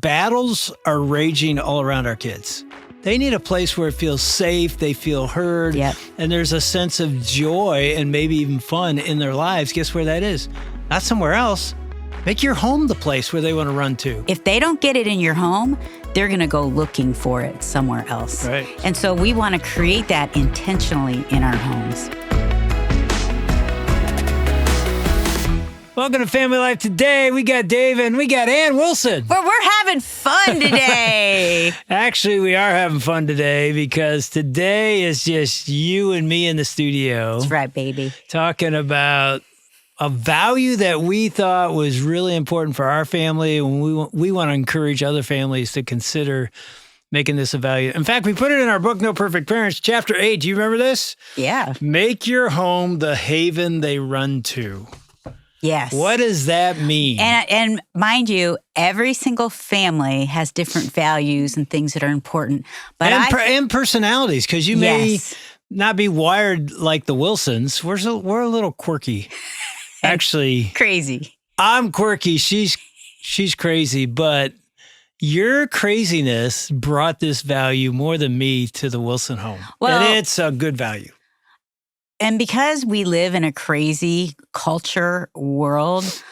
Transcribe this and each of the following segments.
battles are raging all around our kids. They need a place where it feels safe, they feel heard, and there's a sense of joy and maybe even fun in their lives. Guess where that is? Not somewhere else. Make your home the place where they want to run to. If they don't get it in your home, they're going to go looking for it somewhere else. Right. And so we want to create that intentionally in our homes. Welcome to Family Life today. We got Dave and we got Ann Wilson. Well, we're having fun today. Actually, we are having fun today because today is just you and me in the studio. That's right, baby. Talking about a value that we thought was really important for our family, and we want to encourage other families to consider making this a value. In fact, we put it in our book, No Perfect Parents, Chapter 8. Do you remember this? Yeah. Make your home the haven they run to. Yes. What does that mean? And mind you, every single family has different values and things that are important. But and personalities, because you may not be wired like the Wilsons. We're a little quirky. Actually, crazy. I'm quirky. She's crazy, but your craziness brought this value more than me to the Wilson home. Well, and it's a good value. And because we live in a crazy culture world,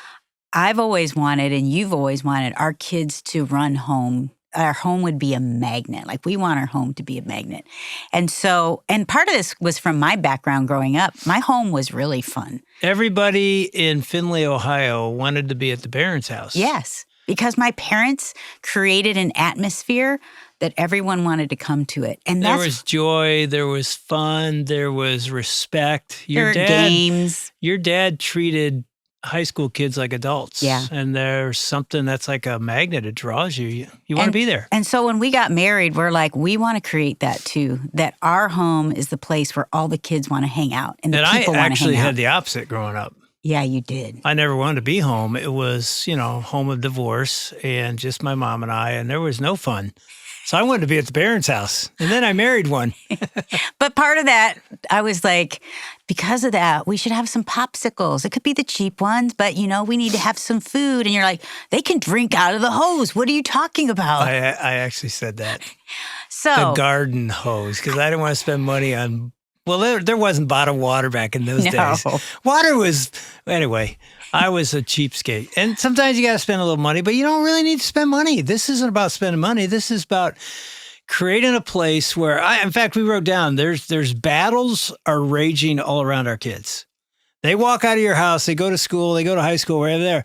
I've always wanted, and you've always wanted, our kids to run home. Our home would be a magnet. Like, we want our home to be a magnet. And part of this was from my background growing up. My home was really fun. Everybody in Findlay, Ohio wanted to be at the Barron's house. Yes, because my parents created an atmosphere that everyone wanted to come to it. And there was joy, there was fun, there was respect. There were games. Your dad treated high school kids like adults. Yeah. And there's something that's like a magnet. It draws you. You want to be there. And so when we got married, we're like, we want to create that too, that our home is the place where all the kids want to hang out. And the people want to hang out. I actually had the opposite growing up. Yeah, you did. I never wanted to be home. It was, home of divorce and just my mom and I, and there was no fun. So I wanted to be at the Barron's house, and then I married one. But part of that, I was like, because of that, we should have some popsicles. It could be the cheap ones, but, we need to have some food. And you're like, they can drink out of the hose. What are you talking about? I actually said that. So the garden hose, because I didn't want to spend money on, there wasn't bottled water back in those days. Water was, anyway. I was a cheapskate. And sometimes you got to spend a little money, but you don't really need to spend money. This isn't about spending money. This is about creating a place where in fact, we wrote down, there's battles are raging all around our kids. They walk out of your house, they go to school, they go to high school, wherever they're.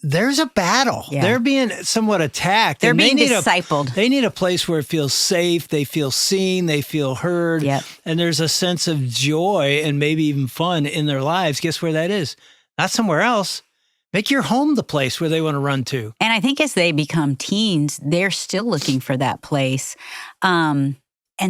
There's a battle. Yeah. They're being somewhat attacked. They're being discipled. They need a place where it feels safe, they feel seen, they feel heard, and there's a sense of joy and maybe even fun in their lives. Guess where that is? Not somewhere else. Make your home the place where they want to run to. And I think as they become teens, they're still looking for that place. And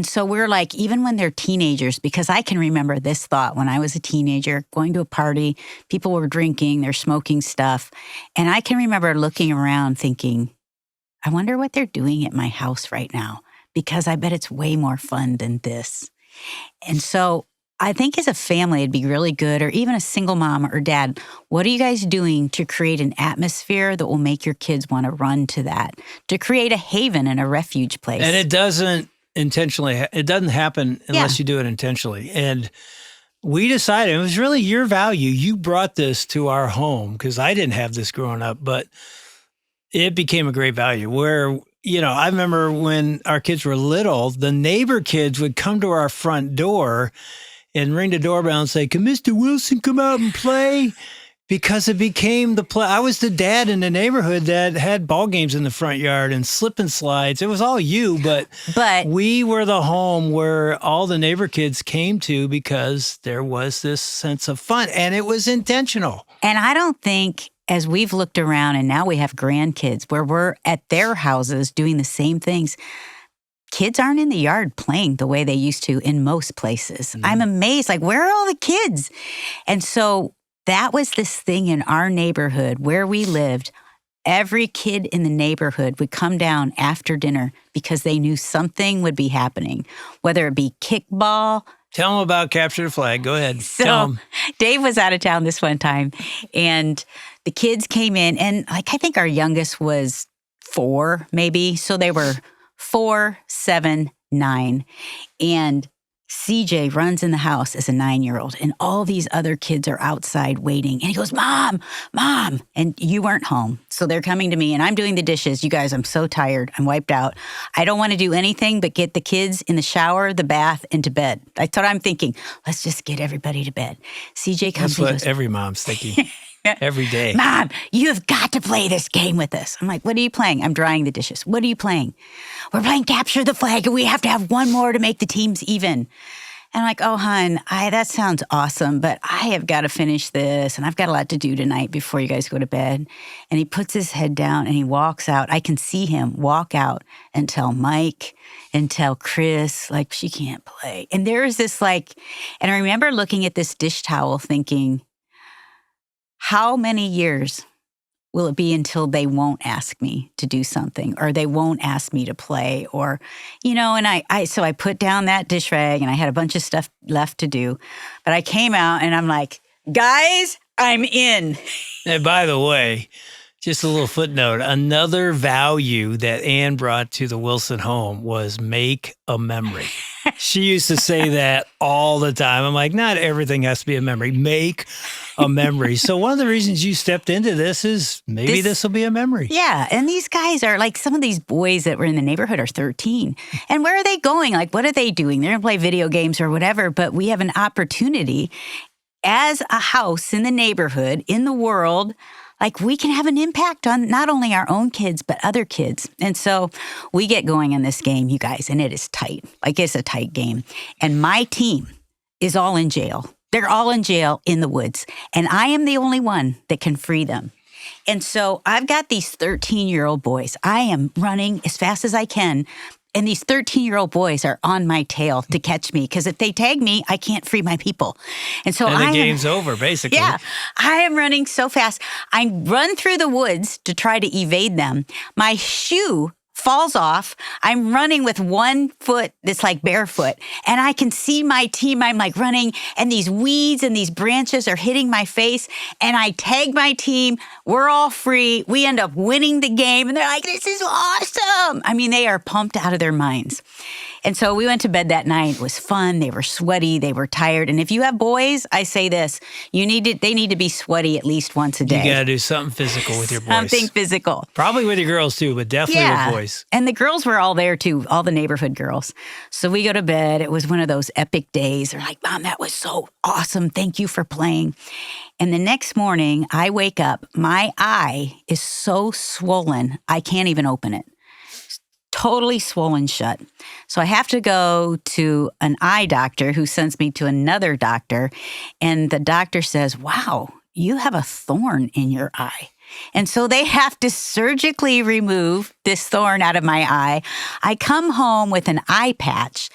so we're like, even when they're teenagers, because I can remember this thought when I was a teenager, going to a party, people were drinking, they're smoking stuff. And I can remember looking around thinking, I wonder what they're doing at my house right now, because I bet it's way more fun than this. And so I think as a family, it'd be really good, or even a single mom or dad, what are you guys doing to create an atmosphere that will make your kids want to run to that, to create a haven and a refuge place? And it doesn't happen unless you do it intentionally. And we decided, it was really your value. You brought this to our home, because I didn't have this growing up, but it became a great value where, I remember when our kids were little, the neighbor kids would come to our front door and ring the doorbell and say, "Can Mr. Wilson come out and play?" Because it became the play. I was the dad in the neighborhood that had ball games in the front yard and slip and slides. It was all you, but we were the home where all the neighbor kids came to because there was this sense of fun, and it was intentional. And I don't think, as we've looked around and now we have grandkids where we're at their houses doing the same things, kids aren't in the yard playing the way they used to in most places. Mm-hmm. I'm amazed, like, where are all the kids? And so that was this thing in our neighborhood where we lived. Every kid in the neighborhood would come down after dinner because they knew something would be happening, whether it be kickball. Tell them about Capture the Flag. Go ahead. Tell them. Dave was out of town this one time, and the kids came in, and I think our youngest was 4, maybe. So they were 4, 7, 9. And CJ runs in the house as a 9-year-old, and all these other kids are outside waiting. And he goes, Mom, Mom. And you weren't home. So they're coming to me, and I'm doing the dishes. You guys, I'm so tired. I'm wiped out. I don't want to do anything but get the kids in the shower, the bath, and to bed. That's what I'm thinking. Let's just get everybody to bed. CJ comes. That's what every mom's thinking. Every day. Mom, you've got to play this game with us. I'm like, what are you playing? I'm drying the dishes. What are you playing? We're playing capture the flag, and we have to have one more to make the teams even. And I'm like, oh, hon, that sounds awesome, but I have got to finish this, and I've got a lot to do tonight before you guys go to bed. And he puts his head down, and he walks out. I can see him walk out and tell Mike and tell Chris, like, she can't play. And there is this, like, and I remember looking at this dish towel thinking, how many years will it be until they won't ask me to do something, or they won't ask me to play, or, and so I put down that dish rag, and I had a bunch of stuff left to do, but I came out and I'm like, guys, I'm in. And by the way, just a little footnote, another value that Ann brought to the Wilson home was make a memory. She used to say that all the time. I'm like, not everything has to be a memory. Make a memory. So one of the reasons you stepped into this is maybe this will be a memory. Yeah. And these guys are like, some of these boys that were in the neighborhood are 13. And where are they going? Like, what are they doing? They're going to play video games or whatever. But we have an opportunity as a house in the neighborhood, in the world, like we can have an impact on not only our own kids, but other kids. And so we get going in this game, you guys, and it is tight. Like, it's a tight game. And my team is all in jail. They're all in jail in the woods. And I am the only one that can free them. And so I've got these 13-year-old boys. I am running as fast as I can. And these 13-year-old boys are on my tail to catch me, because if they tag me, I can't free my people. And so the game's over, basically. Yeah. I am running so fast. I run through the woods to try to evade them. My shoe falls off. I'm running with one foot that's like barefoot, and I can see my team. I'm like running, and these weeds and these branches are hitting my face, and I tag my team. We're all free. We end up winning the game, and they're like, this is awesome. I mean, they are pumped out of their minds. And so we went to bed that night. It was fun. They were sweaty. They were tired. And if you have boys, I say this, they need to be sweaty at least once a day. You got to do something physical with your boys. Something physical. Probably with your girls too, but definitely with boys. And the girls were all there too, all the neighborhood girls. So we go to bed. It was one of those epic days. They're like, Mom, that was so awesome. Thank you for playing. And the next morning, I wake up. My eye is so swollen, I can't even open it. Totally swollen shut. So I have to go to an eye doctor who sends me to another doctor. And the doctor says, wow, you have a thorn in your eye. And so they have to surgically remove this thorn out of my eye. I come home with an eye patch.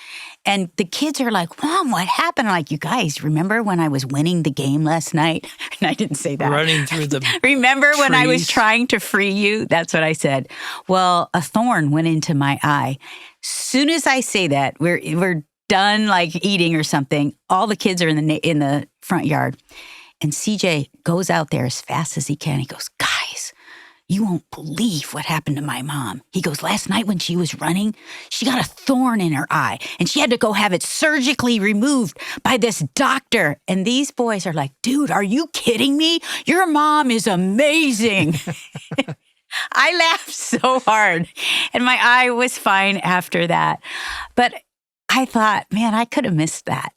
And the kids are like, Mom, what happened? I'm like, you guys, remember when I was winning the game last night? And I didn't say that. Running through the Remember trees? When I was trying to free you? That's what I said. Well, a thorn went into my eye. Soon as I say that, we're done like eating or something. All the kids are in the front yard. And CJ goes out there as fast as he can. He goes, guys, you won't believe what happened to my mom. He goes, last night when she was running, she got a thorn in her eye, and she had to go have it surgically removed by this doctor. And these boys are like, dude, are you kidding me? Your mom is amazing. I laughed so hard, and my eye was fine after that. But I thought, man, I could have missed that.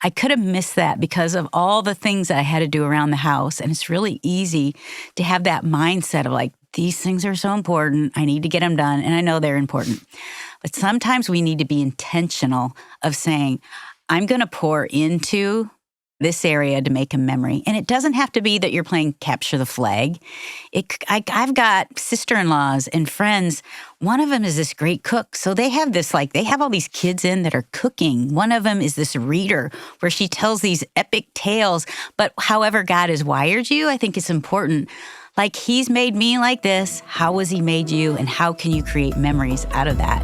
I could have missed that because of all the things that I had to do around the house. And it's really easy to have that mindset of like, these things are so important. I need to get them done. And I know they're important. But sometimes we need to be intentional of saying, I'm going to pour into this area to make a memory. And it doesn't have to be that you're playing capture the flag. I've got sister-in-laws and friends. One of them is this great cook. So they have they have all these kids in that are cooking. One of them is this reader where she tells these epic tales. But however God has wired you, I think it's important. Like, he's made me like this. How has he made you? And how can you create memories out of that?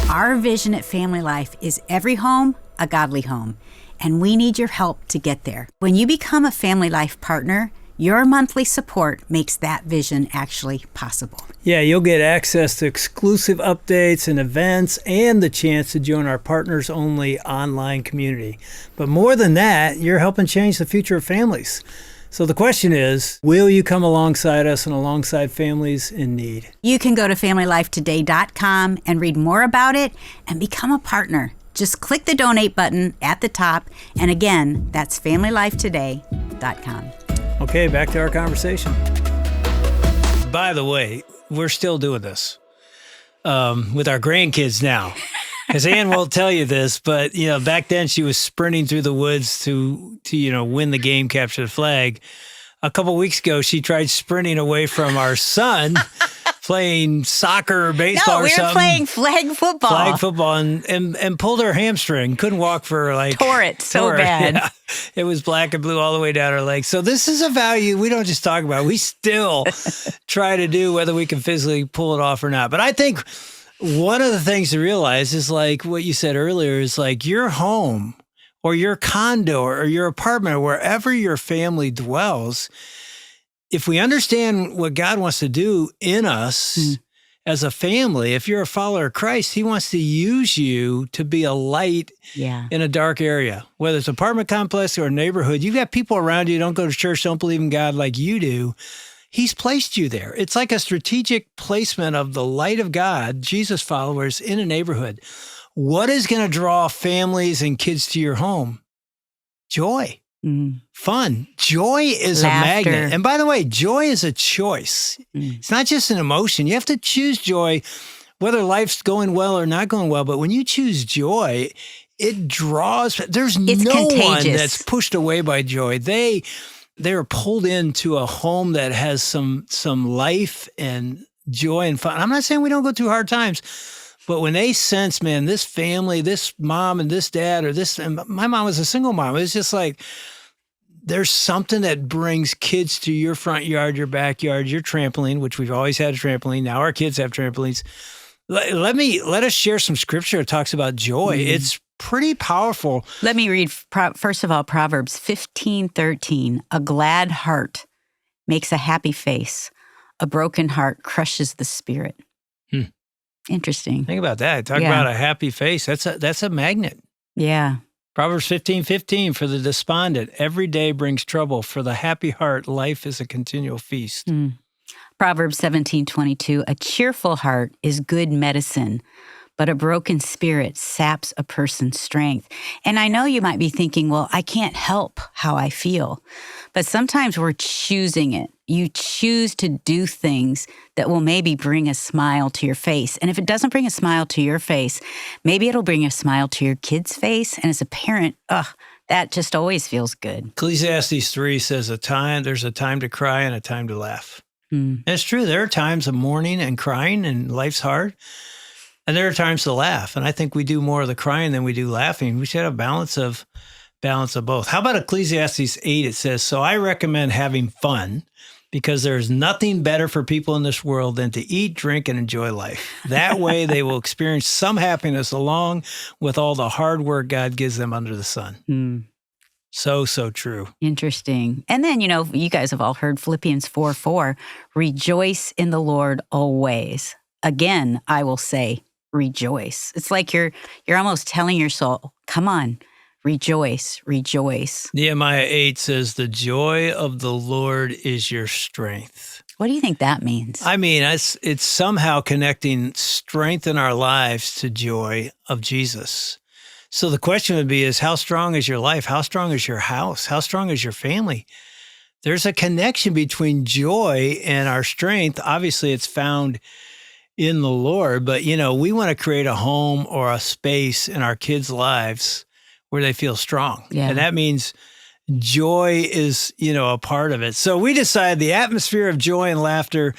Our vision at Family Life is every home, a godly home. And we need your help to get there. When you become a Family Life partner, Your monthly support makes that vision actually possible. Yeah, you'll get access to exclusive updates and events and the chance to join our partners-only online community. But more than that, you're helping change the future of families. So the question is, will you come alongside us and alongside families in need? You can go to FamilyLifeToday.com and read more about it and become a partner. Just click the donate button at the top. And again, that's FamilyLifeToday.com. Okay, back to our conversation. By the way, we're still doing this with our grandkids now. Because Ann won't tell you this, but back then she was sprinting through the woods to win the game, capture the flag. A couple weeks ago, she tried sprinting away from our son playing soccer or baseball or something. No, we were playing flag football. Flag football and pulled her hamstring. Couldn't walk for tore it so bad. Yeah. It was black and blue all the way down her leg. So this is a value we don't just talk about. We still try to do whether we can physically pull it off or not. But I think one of the things to realize is like what you said earlier is like your home or your condo or your apartment or wherever your family dwells, if we understand what God wants to do in us as a family, if you're a follower of Christ, he wants to use you to be a light in a dark area, whether it's an apartment complex or a neighborhood. You've got people around you who don't go to church, don't believe in God like you do. He's placed you there. It's like a strategic placement of the light of God, Jesus followers, in a neighborhood. What is going to draw families and kids to your home? Joy, fun. Joy is Laughter. A magnet. And by the way, joy is a choice. It's not just an emotion. You have to choose joy, whether life's going well or not going well. But when you choose joy, it draws. There's It's no contagious. one that's pushed away by joy. They're pulled into a home that has some life and joy and fun. I'm not saying we don't go through hard times, but when they sense, man, this family, this mom and this dad, and my mom was a single mom. It's just like there's something that brings kids to your front yard, your backyard, your trampoline, which we've always had a trampoline. Now our kids have trampolines. Let us share some scripture that talks about joy. It's pretty powerful. Let me read, first of all, Proverbs 15:13. A glad heart makes a happy face. A broken heart crushes the spirit. Interesting. Think about that. Talk about a happy face. That's a magnet. Yeah. Proverbs 15:15, for the despondent, every day brings trouble. For the happy heart, life is a continual feast. Proverbs 17:22, a cheerful heart is good medicine, but a broken spirit saps a person's strength. And I know you might be thinking, well, I can't help how I feel. But sometimes we're choosing it. You choose to do things that will maybe bring a smile to your face. And if it doesn't bring a smile to your face, maybe it'll bring a smile to your kid's face. And as a parent, that just always feels good. Ecclesiastes 3 says there's a time to cry and a time to laugh. And it's true. There are times of mourning and crying and life's hard. And there are times to laugh. And I think we do more of the crying than we do laughing. We should have a balance of both. How about Ecclesiastes 8? It says, so I recommend having fun because there's nothing better for people in this world than to eat, drink, and enjoy life. That way they will experience some happiness along with all the hard work God gives them under the sun. So true. Interesting. And then, you guys have all heard Philippians 4:4, rejoice in the Lord always. Again, I will say, rejoice. It's like you're almost telling your soul, come on, rejoice, rejoice. Nehemiah 8 says, the joy of the Lord is your strength. What do you think that means? I mean, it's somehow connecting strength in our lives to joy of Jesus. So the question would be how strong is your life? How strong is your house? How strong is your family? There's a connection between joy and our strength. Obviously, it's found in the Lord, but we want to create a home or a space in our kids' lives where they feel strong. Yeah. And that means joy is, a part of it. So we decided the atmosphere of joy and laughter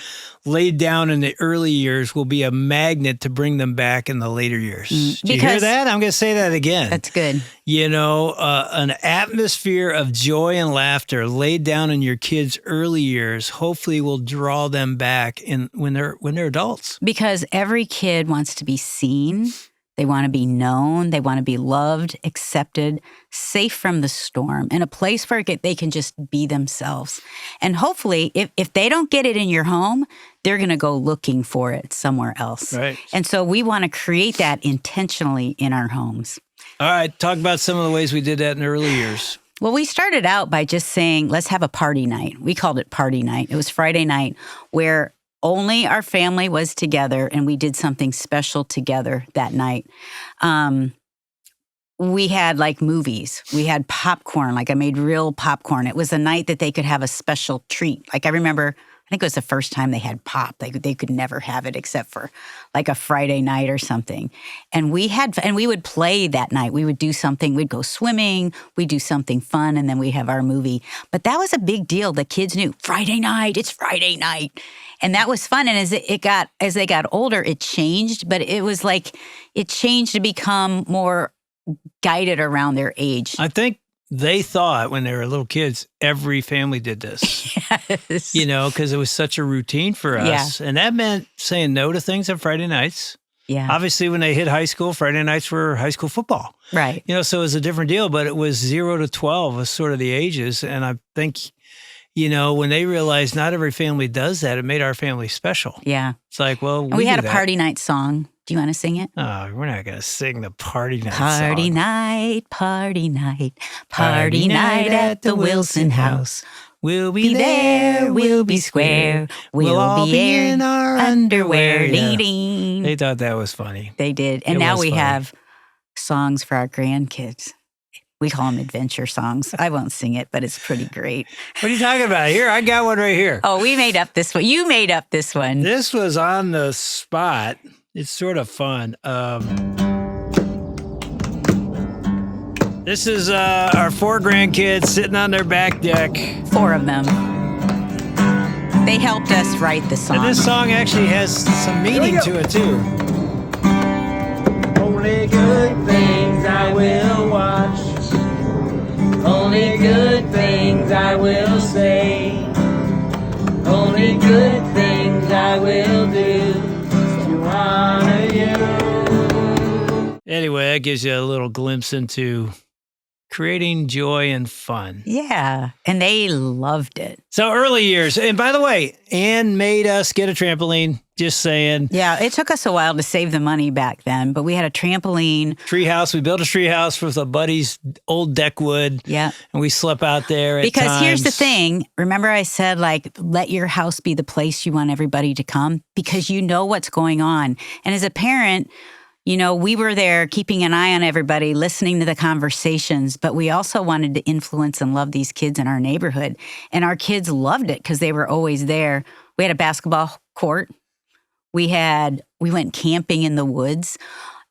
laid down in the early years will be a magnet to bring them back in the later years. Do you hear that? I'm going to say that again. That's good. An atmosphere of joy and laughter laid down in your kids' early years hopefully will draw them back when they're adults. Because every kid wants to be seen, They want to be known. They want to be loved, accepted, safe from the storm, and a place where they can just be themselves. And hopefully, if they don't get it in your home, they're going to go looking for it somewhere else. Right. And so we want to create that intentionally in our homes. All right. Talk about some of the ways we did that in the early years. Well, we started out by just saying, let's have a party night. We called it party night. It was Friday night where only our family was together, and we did something special together that night. We had like movies. We had popcorn. Like I made real popcorn. It was a night that they could have a special treat. Like I remember, I think it was the first time they had pop. They could never have it except for like a Friday night or something. And we would play that night. We would do something. We'd go swimming. We'd do something fun, and then we'd have our movie. But that was a big deal. The kids knew Friday night. It's Friday night. And that was fun. And as they got older, it changed. But it was like it changed to become more guided around their age. I think they thought when they were little kids, every family did this. Yes. Because it was such a routine for us. Yeah. And that meant saying no to things on Friday nights. Yeah. Obviously, when they hit high school, Friday nights were high school football. Right. So it was a different deal, but it was 0 to 12 was sort of the ages. And I think, when they realized not every family does that, it made our family special. Yeah. It's like, well, we had a party night song. Do you want to sing it? Oh, we're not going to sing the party night Party song. Night, party night, party night at the Wilson house. We'll be there, we'll be square, we'll all be in our underwear. Yeah. They thought that was funny. They did. And now we have songs for our grandkids. We call them adventure songs. I won't sing it, but it's pretty great. What are you talking about? Here, I got one right here. Oh, we made up this one. You made up this one. This was on the spot. It's sort of fun. This is our 4 grandkids sitting on their back deck. 4 of them. They helped us write the song. And this song actually has some meaning to it, too. Only good things I will watch. Only good things I will say. Only good things I will do to honor you. Anyway, that gives you a little glimpse into creating joy and fun. Yeah, and they loved it. So early years. And by the way, Ann made us get a trampoline, just saying. Yeah, it took us a while to save the money back then, but we had a trampoline. Treehouse. We built a treehouse with a buddy's old deck wood. Yeah. And we slept out there at Because times. here's the thing. Remember I said, let your house be the place you want everybody to come? Because you know what's going on. And as a parent, we were there keeping an eye on everybody, listening to the conversations, but we also wanted to influence and love these kids in our neighborhood. And our kids loved it because they were always there. We had a basketball court. We went camping in the woods.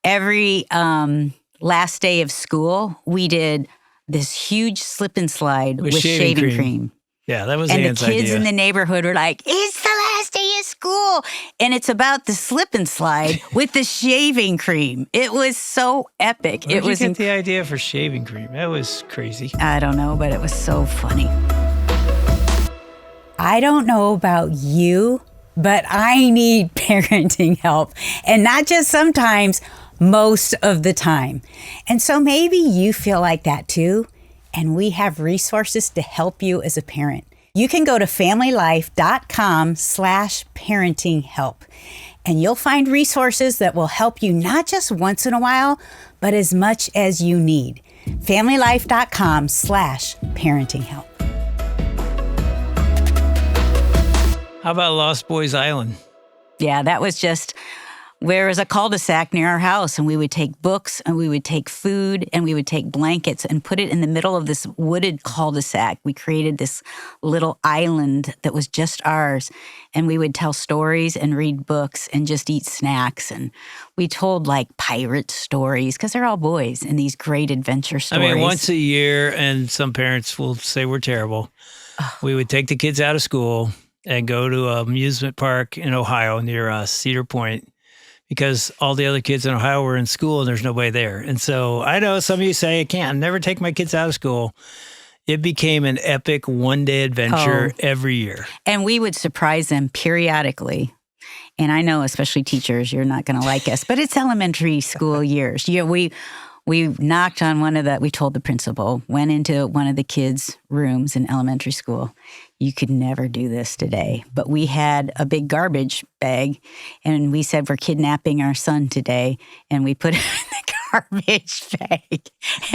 Every last day of school, we did this huge slip and slide with shaving cream. Yeah, that was and Ann's the kids idea. in the neighborhood were like, it's the last day of school. And it's about the slip and slide with the shaving cream. It was so epic. Where'd you get the idea for shaving cream? That was crazy. I don't know, but it was so funny. I don't know about you, but I need parenting help. And not just sometimes, most of the time. And so maybe you feel like that too. And we have resources to help you as a parent. You can go to FamilyLife.com/parenting help. And you'll find resources that will help you not just once in a while, but as much as you need. FamilyLife.com/parenting help. How about Lost Boys Island? Yeah, that was just, there was a cul-de-sac near our house, and we would take books and we would take food and we would take blankets and put it in the middle of this wooded cul-de-sac. We created this little island that was just ours, and we would tell stories and read books and just eat snacks. And we told pirate stories because they're all boys and these great adventure stories. I mean, once a year, and some parents will say we're terrible, we would take the kids out of school and go to an amusement park in Ohio near Cedar Point, because all the other kids in Ohio were in school and there's nobody there. And so I know some of you say, I can't never take my kids out of school. It became an epic one-day adventure every year. And we would surprise them periodically. And I know, especially teachers, you're not going to like us, but it's elementary school years. We knocked on we told the principal, went into one of the kids' rooms in elementary school. You could never do this today. But we had a big garbage bag, and we said, we're kidnapping our son today. And we put him in the garbage bag.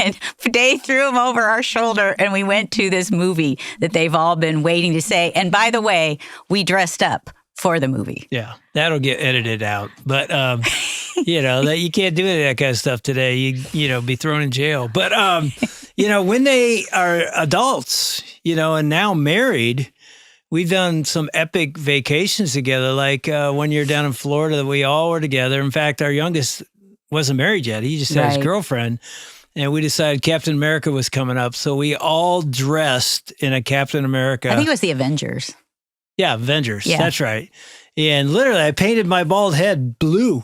And they threw him over our shoulder, and we went to this movie that they've all been waiting to say. And by the way, we dressed up for the movie. Yeah, that'll get edited out. But, that you can't do any of that kind of stuff today. You be thrown in jail. But, when they are adults, and now married, we've done some epic vacations together. Like 1 year down in Florida, we all were together. In fact, our youngest wasn't married yet. He just had his girlfriend. And we decided Captain America was coming up. So we all dressed in a Captain America. I think it was the Avengers. Yeah, Avengers. Yeah. That's right. And literally, I painted my bald head blue.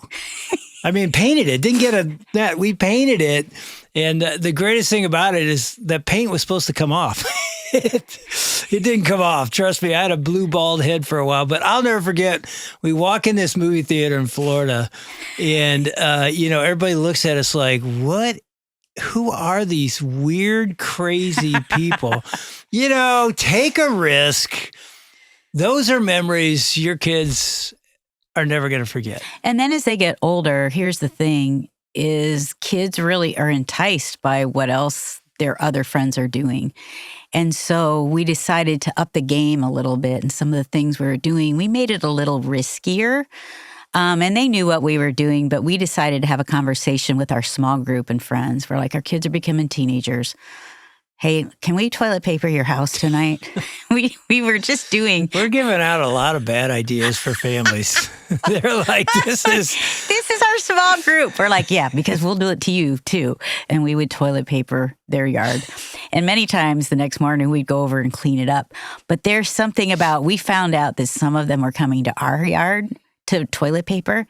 I mean, painted it. Didn't get that. We painted it. And the greatest thing about it is that paint was supposed to come off. It didn't come off. Trust me, I had a blue bald head for a while. But I'll never forget, we walk in this movie theater in Florida, and, everybody looks at us like, what? Who are these weird, crazy people? Take a risk. Those are memories your kids are never going to forget. And then as they get older, here's the thing, is kids really are enticed by what else their other friends are doing. And so we decided to up the game a little bit. And some of the things we were doing, we made it a little riskier. And they knew what we were doing, but we decided to have a conversation with our small group and friends. We're like, our kids are becoming teenagers. Hey, can we toilet paper your house tonight? we were just doing. We're giving out a lot of bad ideas for families. They're like, this is our small group. We're like, yeah, because we'll do it to you too. And we would toilet paper their yard. And many times the next morning we'd go over and clean it up. But there's something about, we found out that some of them were coming to our yard to toilet paper.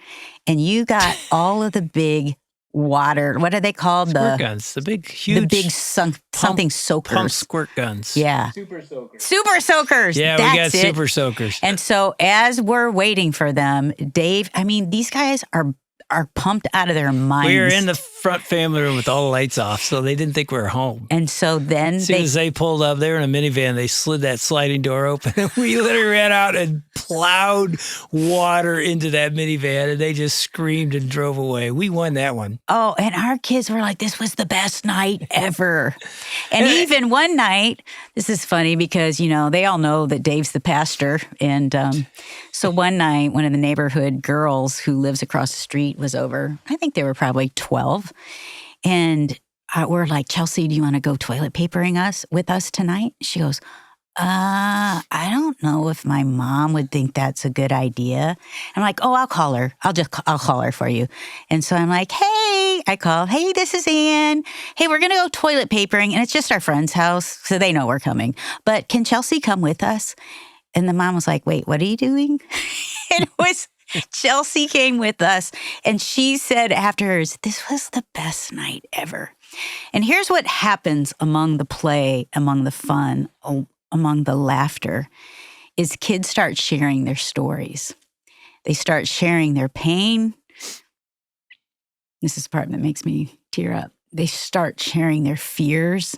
And you got all of the big water, what are they called? Squirt guns, the big something soakers. Pump squirt guns. Yeah. Super soakers. Super soakers. Yeah, we got super soakers. And so as we're waiting for them, Dave, these guys are pumped out of their minds. We were in the front family room with all the lights off, so they didn't think we were home. And so then as soon as they pulled up, they were in a minivan, they slid that sliding door open, and we literally ran out and plowed water into that minivan, and they just screamed and drove away. We won that one. Oh, and our kids were like, this was the best night ever. And even one night, this is funny because, they all know that Dave's the pastor. And so one night, one of the neighborhood girls who lives across the street was over. I think they were probably 12. And we're like, Chelsea, do you want to go toilet papering with us tonight? She goes, I don't know if my mom would think that's a good idea. I'm like, oh, I'll call her. I'll call her for you. And so I'm like, hey, this is Ann. Hey, we're going to go toilet papering. And it's just our friend's house, so they know we're coming. But can Chelsea come with us? And the mom was like, wait, what are you doing? And it was Chelsea came with us, and she said afterwards, this was the best night ever. And here's what happens among the play, among the fun, among the laughter, is kids start sharing their stories. They start sharing their pain. This is the part that makes me tear up. They start sharing their fears.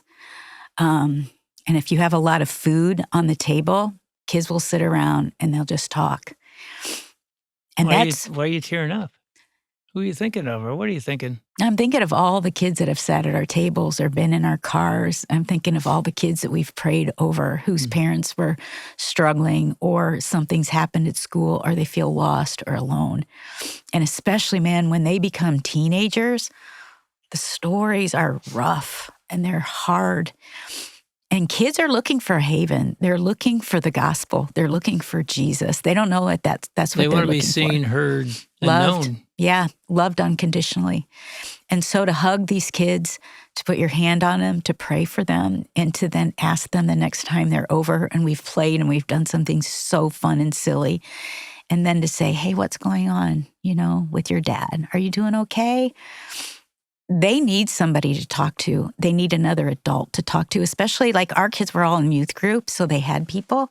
And if you have a lot of food on the table, kids will sit around and they'll just talk. And why are you tearing up? Who are you thinking of, or what are you thinking? I'm thinking of all the kids that have sat at our tables or been in our cars. I'm thinking of all the kids that we've prayed over whose parents were struggling, or something's happened at school, or they feel lost or alone. And especially, man, when they become teenagers, the stories are rough and they're hard. And kids are looking for a haven. They're looking for the gospel. They're looking for Jesus. They don't know what that's what they're looking for. They want to be seen, heard, and loved, known. Yeah, loved unconditionally. And so to hug these kids, to put your hand on them, to pray for them, and to then ask them the next time they're over and we've played and we've done something so fun and silly. And then to say, hey, what's going on, with your dad? Are you doing okay? They need somebody to talk to. They need another adult to talk to, especially like our kids were all in youth groups, so they had people.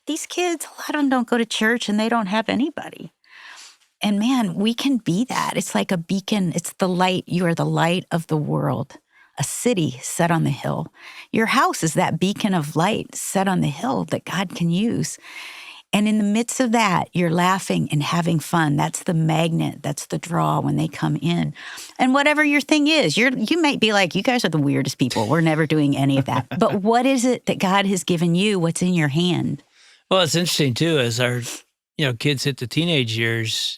These kids, a lot of them don't go to church and they don't have anybody. And man, we can be that. It's like a beacon. It's the light. You are the light of the world, a city set on the hill. Your house is that beacon of light set on the hill that God can use. And in the midst of that, you're laughing and having fun. That's the magnet. That's the draw when they come in. And whatever your thing is, you might be like, you guys are the weirdest people. We're never doing any of that. But what is it that God has given you? What's in your hand? Well, it's interesting too, as our kids hit the teenage years,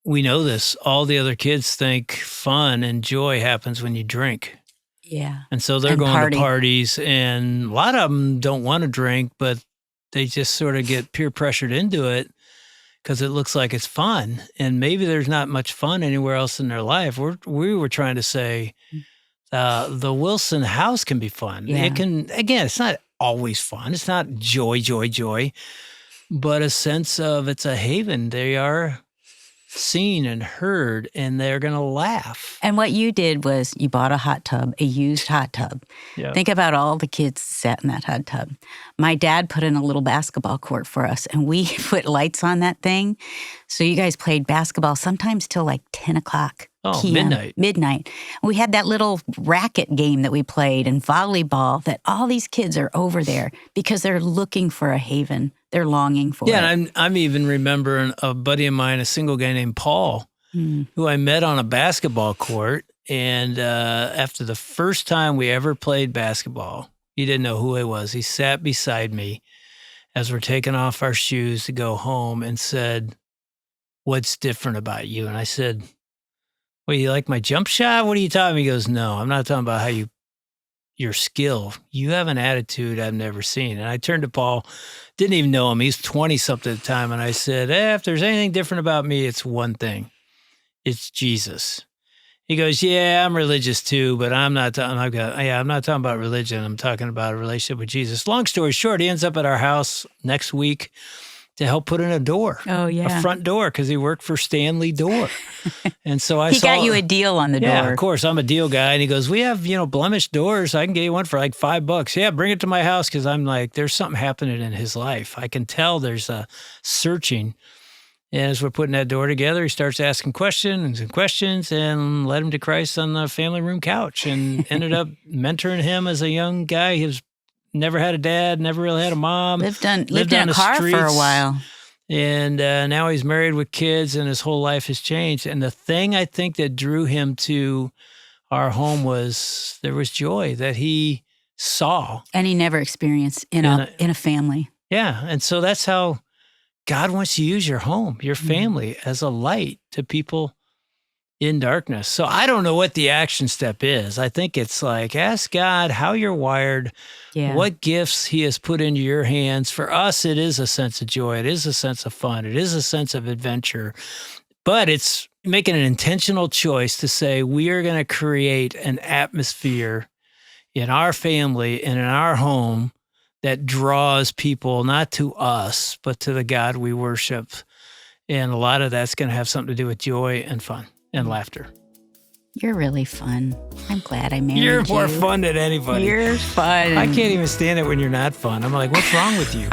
we know this. All the other kids think fun and joy happens when you drink. Yeah. And so they're going to parties, and a lot of them don't want to drink, but they just sort of get peer pressured into it because it looks like it's fun. And maybe there's not much fun anywhere else in their life. We were trying to say the Wilson house can be fun. Yeah. It can, again, it's not always fun. It's not joy, but a sense of it's a haven. They are seen and heard, and they're going to laugh. And what you did was you bought a hot tub, a used hot tub. Yeah. Think about all the kids sat in that hot tub. My dad put in a little basketball court for us, and we put lights on that thing. So you guys played basketball sometimes till like 10 o'clock. Oh, PM, midnight. We had that little racket game that we played and volleyball that all these kids are over there because they're looking for a haven. They're longing for it. Yeah, and I'm even remembering a buddy of mine, a single guy named Paul, who I met on a basketball court. And after the first time we ever played basketball, he didn't know who I was. He sat beside me as we're taking off our shoes to go home and said, "What's different about you?" And I said, "Well, you like my jump shot? What are you talking?" He goes, "No, I'm not talking about how your skill. You have an attitude I've never seen." And I turned to Paul, didn't even know him. He's 20-something at the time. And I said, if there's anything different about me, it's one thing. It's Jesus. He goes, "Yeah, I'm religious too, but I'm not talking about religion. I'm talking about a relationship with Jesus." Long story short, he ends up at our house next week to help put in a door. Oh, yeah. A front door, because he worked for Stanley Door. And so He got you a deal on the door. Yeah, of course. I'm a deal guy. And he goes, "We have, blemished doors. I can get you one for like $5. Yeah, bring it to my house." Because I'm like, there's something happening in his life. I can tell there's a searching. And as we're putting that door together, he starts asking questions and led him to Christ on the family room couch and ended up mentoring him as a young guy. He was never had a dad, never really had a mom. Lived in a car for a while. And now he's married with kids, and his whole life has changed. And the thing I think that drew him to our home was there was joy that he saw. And he never experienced in a family. Yeah. And so that's how God wants to use your home, your family, as a light to people in darkness. So I don't know what the action step is. I think it's like, ask God how you're wired, what gifts he has put into your hands. For us, it is a sense of joy. It is a sense of fun. It is a sense of adventure. But it's making an intentional choice to say, we are going to create an atmosphere in our family and in our home that draws people not to us, but to the God we worship. And a lot of that's going to have something to do with joy and fun and laughter. You're really fun. I'm glad I married you. You're more fun than anybody. You're fun. I can't even stand it when you're not fun. I'm like, what's wrong with you?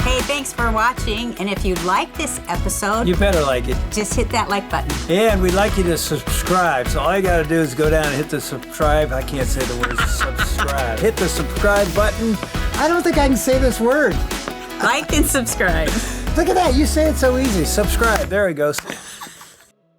Hey, thanks for watching. And if you like this episode, You better like it. just hit that like button. And we'd like you to subscribe. So all you got to do is go down and hit the subscribe. I can't say the word subscribe. Hit the subscribe button. I don't think I can say this word. Like and subscribe. Look at that. You say it so easy. Subscribe. There it goes.